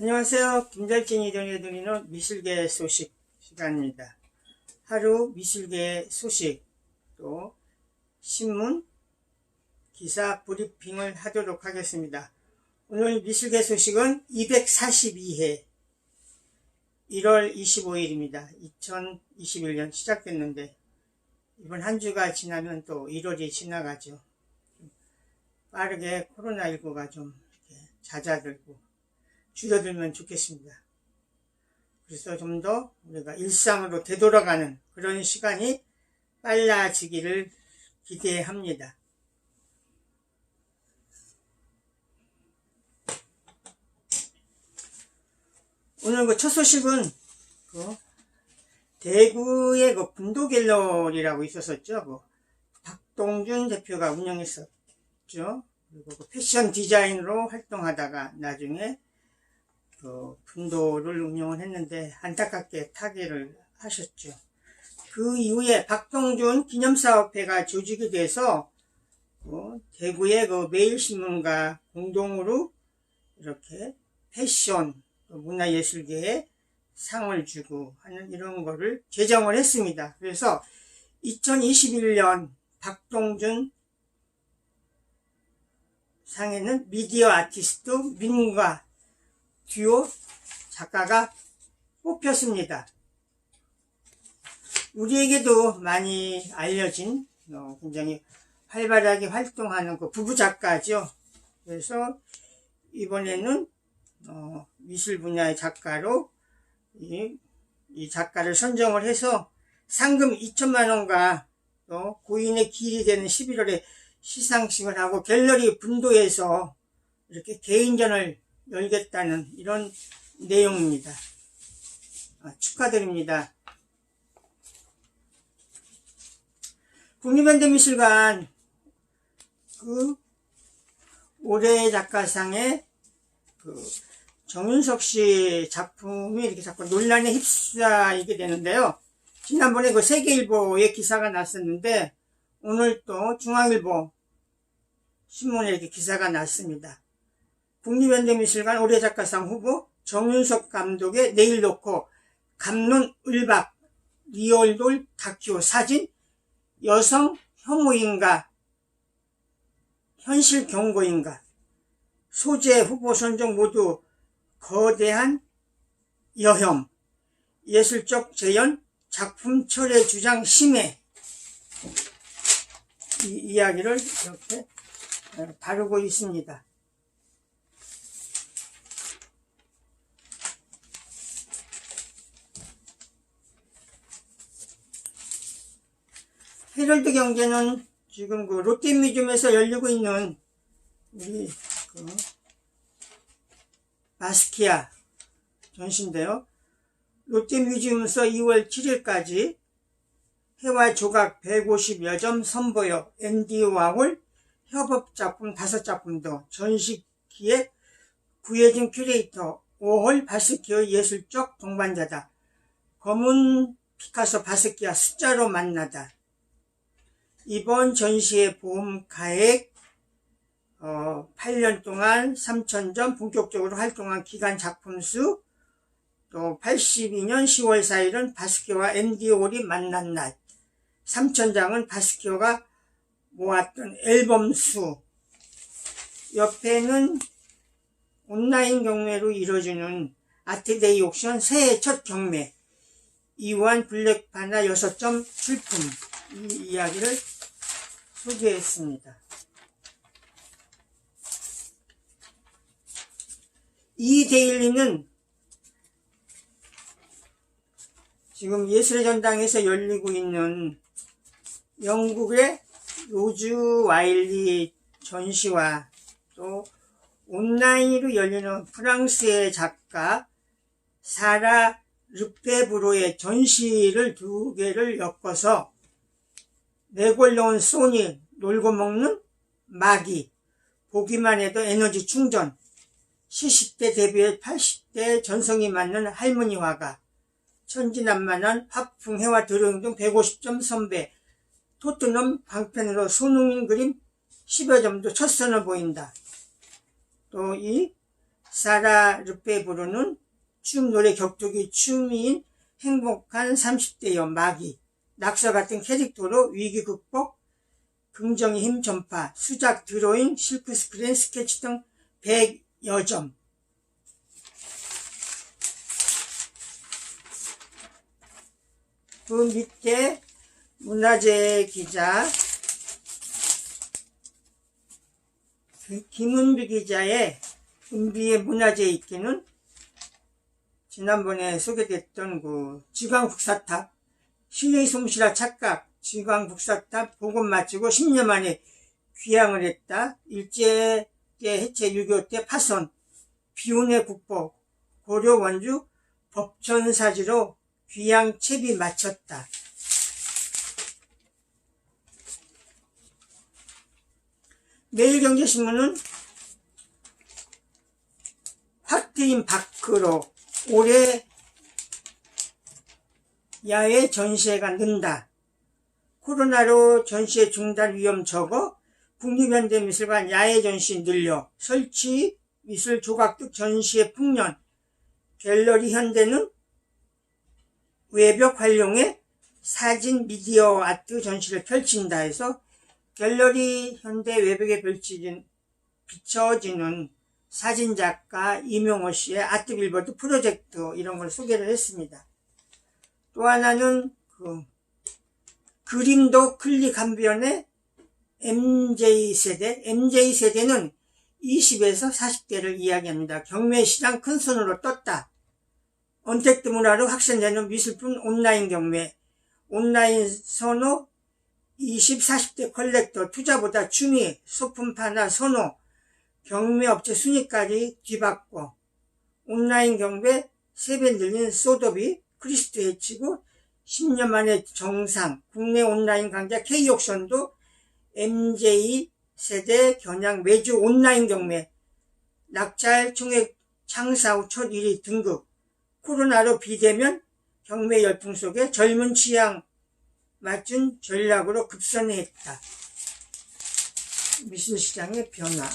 안녕하세요. 김달진이 전해드리는 미술계 소식 시간입니다. 하루 미술계 소식, 또 신문, 기사 브리핑을 하도록 하겠습니다. 오늘 미술계 소식은 242회 1월 25일입니다. 2021년 시작됐는데 이번 한 주가 지나면 또 1월이 지나가죠. 빠르게 코로나19가 좀 이렇게 잦아들고 줄어들면 좋겠습니다. 그래서 좀 더 우리가 일상으로 되돌아가는 그런 시간이 빨라지기를 기대합니다. 오늘 첫 소식은 대구의 분도 갤러리라고 있었었죠. 박동준 대표가 운영했었죠. 그리고 패션 디자인으로 활동하다가 나중에 분도를 운영을 했는데 안타깝게 타계를 하셨죠. 그 이후에 박동준 기념사업회가 조직이 돼서 대구의 매일신문과 공동으로 이렇게 패션 문화예술계에 상을 주고 하는 이런 거를 제정을 했습니다. 그래서 2021년 박동준 상에는 미디어 아티스트 민과 듀오 작가가 뽑혔습니다. 우리에게도 많이 알려진 굉장히 활발하게 활동하는 부부 작가죠. 그래서 이번에는 미술 분야의 작가로 이 작가를 선정을 해서 상금 2천만 원과 또 고인의 기일이 되는 11월에 시상식을 하고 갤러리 분도에서 이렇게 개인전을 열겠다는 이런 내용입니다. 축하드립니다. 국립현대미술관 올해 작가상에 정윤석 씨 작품이 이렇게 자꾸 논란에 휩싸이게 되는데요. 지난번에 세계일보에 기사가 났었는데 오늘 또 중앙일보 신문에 이렇게 기사가 났습니다. 국립현대미술관 올해 작가상 후보 정윤석 감독의 내일 놓고 감론 을박 리얼돌 다큐 사진 여성 혐오인가 현실 경고인가 소재 후보 선정 모두 거대한 여혐 예술적 재현 작품 철회 주장 심해 이 이야기를 이렇게 다루고 있습니다. 헤럴드 경제는 지금 롯데뮤지엄에서 열리고 있는 우리 바스키아 전시인데요. 롯데뮤지엄에서 2월 7일까지 해와 조각 150여 점 선보여 앤디 와홀 협업작품 5작품도 전시기에 구혜진 큐레이터 5홀 바스키아의 예술적 동반자다. 검은 피카소 바스키아 숫자로 만나다. 이번 전시의 보험가액 8년 동안 3,000점 본격적으로 활동한 기간 작품수 또 82년 10월 4일은 바스키아와 앤디 홀이 만난 날 3,000장은 바스키아가 모았던 앨범 수 옆에는 온라인 경매로 이루어지는 아트데이 옥션 새해 첫 경매 이완 블랙파나 6점 출품 이 이야기를 소개했습니다. 이 데일리는 지금 예술의 전당에서 열리고 있는 영국의 로즈 와일리 전시와 또 온라인으로 열리는 프랑스의 작가 사라 르페브로의 전시를 두 개를 엮어서 내골러온 소니 놀고 먹는 마기 보기만 해도 에너지 충전 70대 데뷔에 80대 전성이 맞는 할머니 화가 천진난만한 화풍해와 드로잉 등 150점 선배 토트넘 방편으로 손흥민 그림 10여 점도 첫 선을 보인다. 또 이 사라 르페브르는 춤, 노래, 격투기, 춤인 행복한 30대여 마기, 낙서 같은 캐릭터로 위기 극복, 긍정의 힘 전파, 수작, 드로잉, 실크 스크린, 스케치 등 100여 점. 그 밑에 문화재 기자 김은비 기자의 은비의 문화재 있기는 지난번에 소개됐던 그 지광국사탑, 신의 솜씨라 착각, 지광국사탑 복원 마치고 10년 만에 귀향을 했다. 일제 때 해체, 6.25 때 파손, 비운의 국보, 고려 원주 법천사지로 귀향 채비 마쳤다. 매일경제신문은 확 트인 밖으로 올해 야외 전시회가 는다. 코로나로 전시회 중단 위험 적어 국립현대미술관 야외 전시 늘려 설치 미술 조각득 전시회 풍년. 갤러리 현대는 외벽 활용해 사진 미디어 아트 전시를 펼친다 해서 갤러리 현대 외벽에 비춰지는 사진작가 이명호 씨의 아트 빌보드 프로젝트 이런 걸 소개를 했습니다. 또 하나는 그림도 클릭 한 변의 MZ세대. MZ세대는 20에서 40대를 이야기합니다. 경매시장 큰 손으로 떴다. 언택트 문화로 확산되는 미술품 온라인 경매. 온라인 선호 20, 40대 컬렉터 투자보다 취미, 소품파나 선호, 경매업체 순위까지 뒤바꿔 온라인 경매 3배 늘린 소더비, 크리스트 해치고 10년 만에 정상, 국내 온라인 강자 K옥션도 MZ세대 겨냥 매주 온라인 경매, 낙찰 총액 창사 후 첫 1위 등극, 코로나로 비대면 경매 열풍 속에 젊은 취향 맞춘 전략으로 급선회했다. 미술시장의 변화.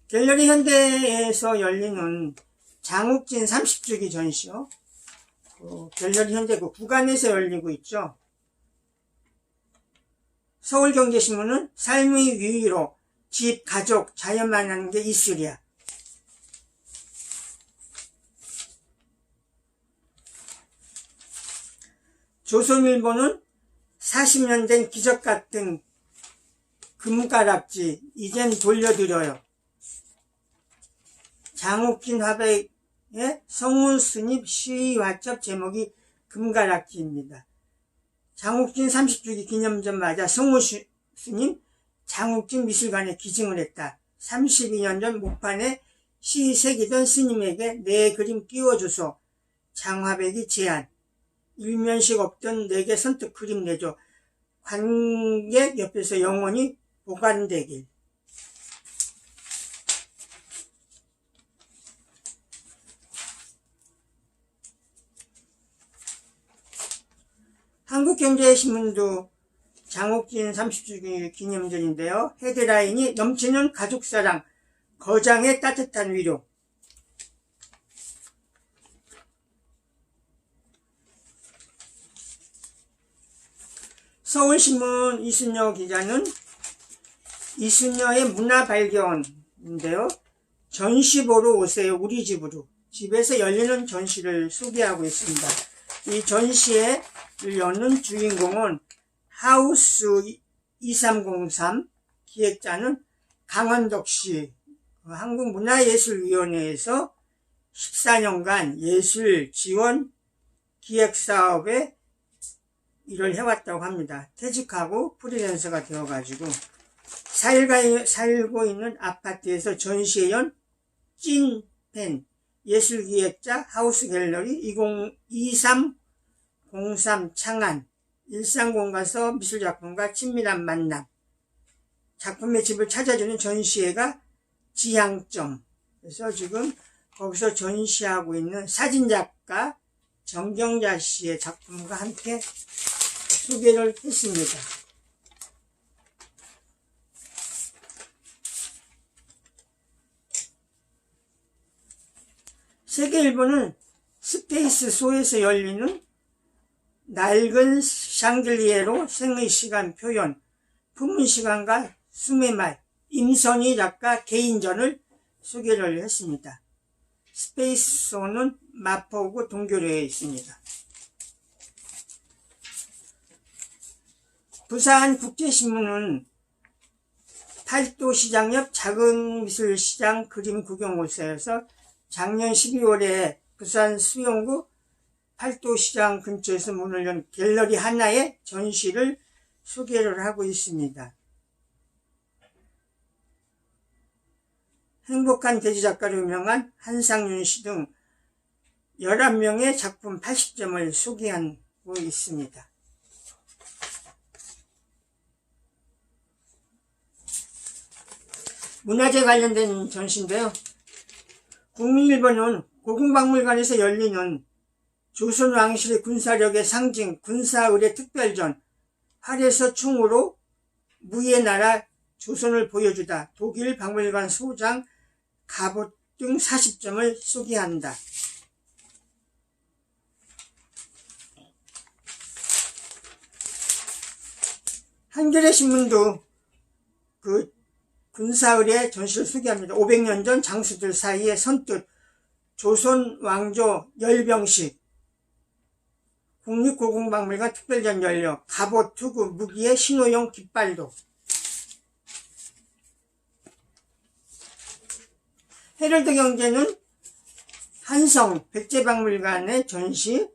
갤러리 현대에서 열리는 장욱진 30주기 전시요. 갤러리 현대 구간에서 열리고 있죠. 서울경제신문은 삶의 위위로 집, 가족, 자연 만나는 게 이슬이야. 조선일보는 40년 된 기적 같은 금가락지 이젠 돌려드려요. 장욱진 화백의 성우스님 시화첩 제목이 금가락지입니다. 장욱진 30주기 기념전 맞아 성우스님 장욱진 미술관에 기증을 했다. 32년 전 목판에 시 새기던 스님에게 내 그림 띄워줘서 장화백이 제안. 일면식 없던 내게 선뜻 그림 내줘. 관객 옆에서 영원히 보관되길. 한국경제신문도 장욱진 30주기 기념전인데요. 헤드라인이 넘치는 가족사랑, 거장의 따뜻한 위로. 서울신문 이순여 기자는 이순여의 문화발견인데요. 전시 보러 오세요. 우리 집으로. 집에서 열리는 전시를 소개하고 있습니다. 이 전시를 여는 주인공은 하우스 2303, 기획자는 강원덕 씨. 한국문화예술위원회에서 14년간 예술 지원 기획사업에 일을 해왔다고 합니다. 퇴직하고 프리랜서가 되어가지고 살고 있는 아파트에서 전시회 연 찐팬 예술기획자 하우스갤러리 2303 창안 일상공 가서 미술작품과 친밀한 만남, 작품의 집을 찾아주는 전시회가 지향점. 그래서 지금 거기서 전시하고 있는 사진작가 정경자 씨의 작품과 함께 소개를 했습니다. 세계일보는 스페이스소에서 열리는 낡은 샹들리에로 생의 시간 표현, 품은 시간과 숨의 말, 임선희 작가 개인전을 소개를 했습니다. 스페이스소는 마포구 동교로에 있습니다. 부산국제신문은 팔도시장 옆 작은 미술시장 그림 구경홀사에서 작년 12월에 부산 수영구 팔도시장 근처에서 문을 연 갤러리 하나의 전시를 소개를 하고 있습니다. 행복한 돼지작가로 유명한 한상윤 씨 등 11명의 작품 80점을 소개하고 있습니다. 문화재 관련된 전시인데요. 국민일보는 고궁박물관에서 열리는 조선왕실의 군사력의 상징 군사의례 특별전 활에서 총으로 무의 나라 조선을 보여주다 독일 박물관 소장 갑옷 등 40점을 소개한다. 한겨레 신문도 그 군사의례 전시를 소개합니다. 500년 전 장수들 사이에 선뜻 조선 왕조 열병식 국립고궁박물관 특별전 열려 갑옷, 투구, 무기의 신호용 깃발도. 헤럴드 경제는 한성 백제박물관의 전시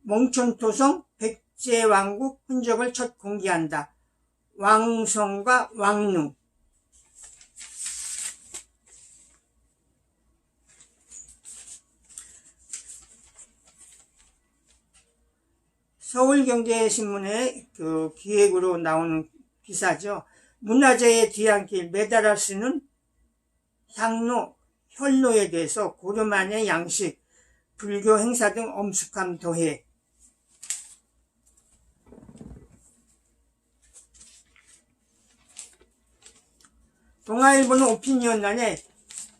몽촌토성 백제왕국 흔적을 첫 공개한다. 왕성과 왕릉. 서울경제신문의 그 기획으로 나오는 기사죠. 문화재의 뒤안길 매달아 쓰는 향로, 혈로에 대해서 고려만의 양식, 불교 행사 등 엄숙함 더해. 동아일보는 오피니언란에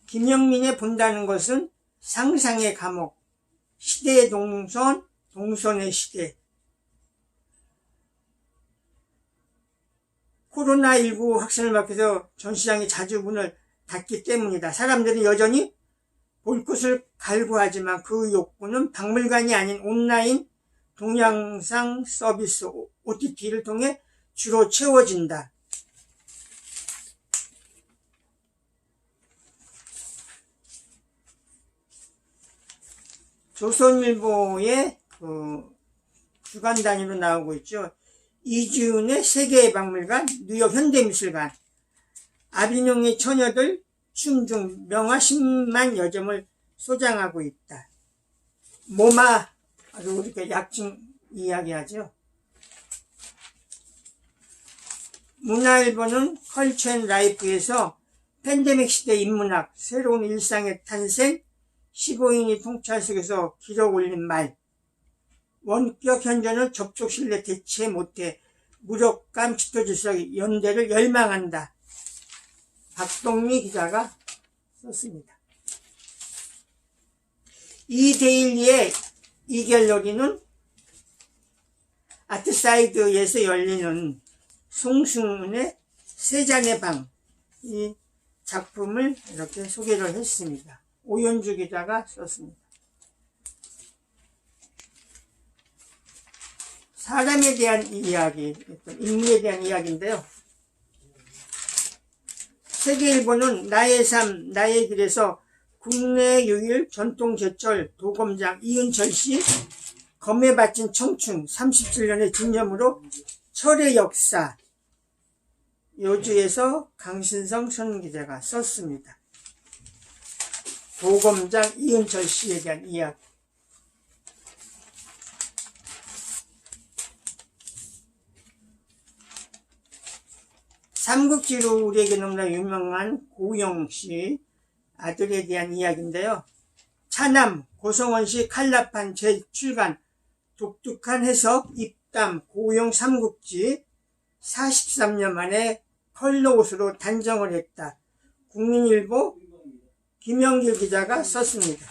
김영민의 본다는 것은 상상의 감옥, 시대의 동선, 동선의 시대. 코로나19 확산을 막혀서 전시장이 자주 문을 닫기 때문이다. 사람들은 여전히 볼 곳을 갈구하지만 그 욕구는 박물관이 아닌 온라인 동영상 서비스 OTT를 통해 주로 채워진다. 조선일보의 그 주간 단위로 나오고 있죠. 이지훈의 세계의 박물관, 뉴욕 현대미술관, 아비뇽의 처녀들 춤 중 명화 10만 여점을 소장하고 있다. 모마, 아주 이렇게 약칭 이야기하죠. 문화일보는 컬처 앤 라이프에서 팬데믹 시대 인문학, 새로운 일상의 탄생, 15인이 통찰 속에서 기록 올린 말, 원격 현존은 접촉 신뢰 대체 못해 무력감 지도질서의 연대를 열망한다. 박동미 기자가 썼습니다. 이데일리의 이 갤러리는 아트사이드에서 열리는 송승훈의 세 잔의 방, 이 작품을 이렇게 소개를 했습니다. 오연주 기자가 썼습니다. 사람에 대한 이야기, 인물에 대한 이야기인데요. 세계일보는 나의 삶, 나의 길에서 국내 유일 전통제철 도검장 이은철 씨 검에 바친 청춘 37년의 집념으로 철의 역사, 요주에서 강신성 선기자가 썼습니다. 도검장 이은철 씨에 대한 이야기. 삼국지로 우리에게 너무나 유명한 고용 씨 아들에 대한 이야기인데요. 차남 고성원 씨 칼라판 재출간 독특한 해석 입담 고용 삼국지 43년 만에 컬러 옷으로 단정을 했다. 국민일보 김영길 기자가 썼습니다.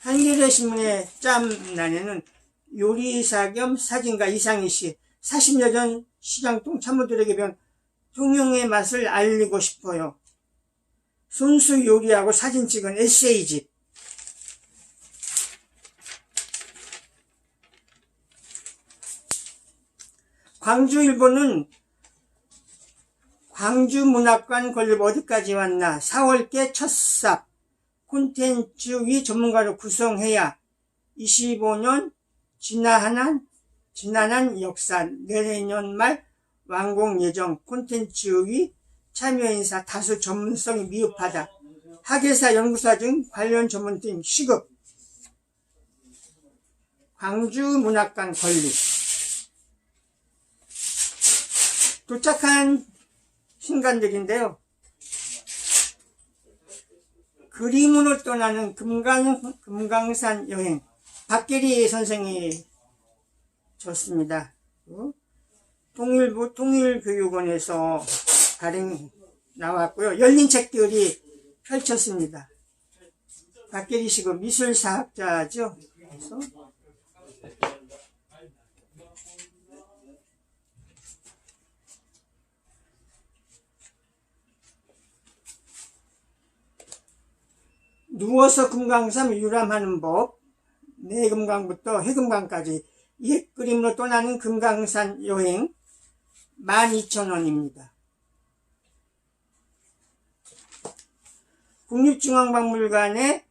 한겨레 신문의 짬란에는 요리사 겸 사진가 이상희 씨, 40여 전 시장통 참모들에게 배운 통영의 맛을 알리고 싶어요. 손수 요리하고 사진 찍은 에세이집. 광주일보는 광주문학관 건립 어디까지 왔나, 4월께 첫삽, 콘텐츠위 전문가로 구성해야 25년 지난한 역사, 내년 말 완공 예정, 콘텐츠위 참여 인사 다수 전문성이 미흡하다. 학예사 연구사 등 관련 전문팀 시급. 광주문학관 건립. 도착한 신간들인데요. 그림으로 떠나는 금강산 여행. 박계리 선생이 줬습니다. 통일부 통일교육원에서 발행 나왔고요. 열린 책들이 펼쳤습니다. 박계리 씨가 미술사학자죠. 그래서 누워서 금강산 유람하는 법, 내금강부터 해금강까지 옛 그림으로 떠나는 금강산 여행 12,000원입니다. 국립중앙박물관의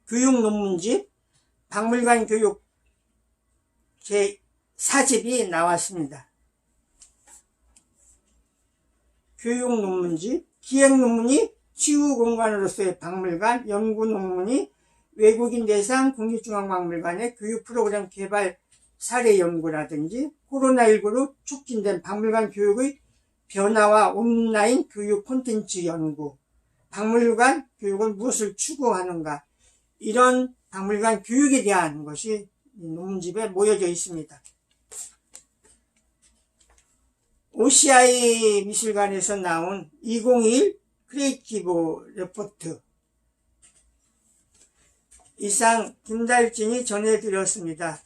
교육논문집, 박물관 교육 제4집이 나왔습니다. 교육논문집, 기획논문이 치유공간으로서의 박물관, 연구논문이 외국인 대상 국립중앙박물관의 교육프로그램 개발 사례 연구라든지 코로나19로 촉진된 박물관 교육의 변화와 온라인 교육 콘텐츠 연구, 박물관 교육은 무엇을 추구하는가, 이런 박물관 교육에 대한 것이 논문집에 모여져 있습니다. OCI 미술관에서 나온 2021 크리에이티브 레포트. 이상 김달진이 전해드렸습니다.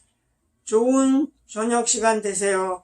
좋은 저녁 시간 되세요.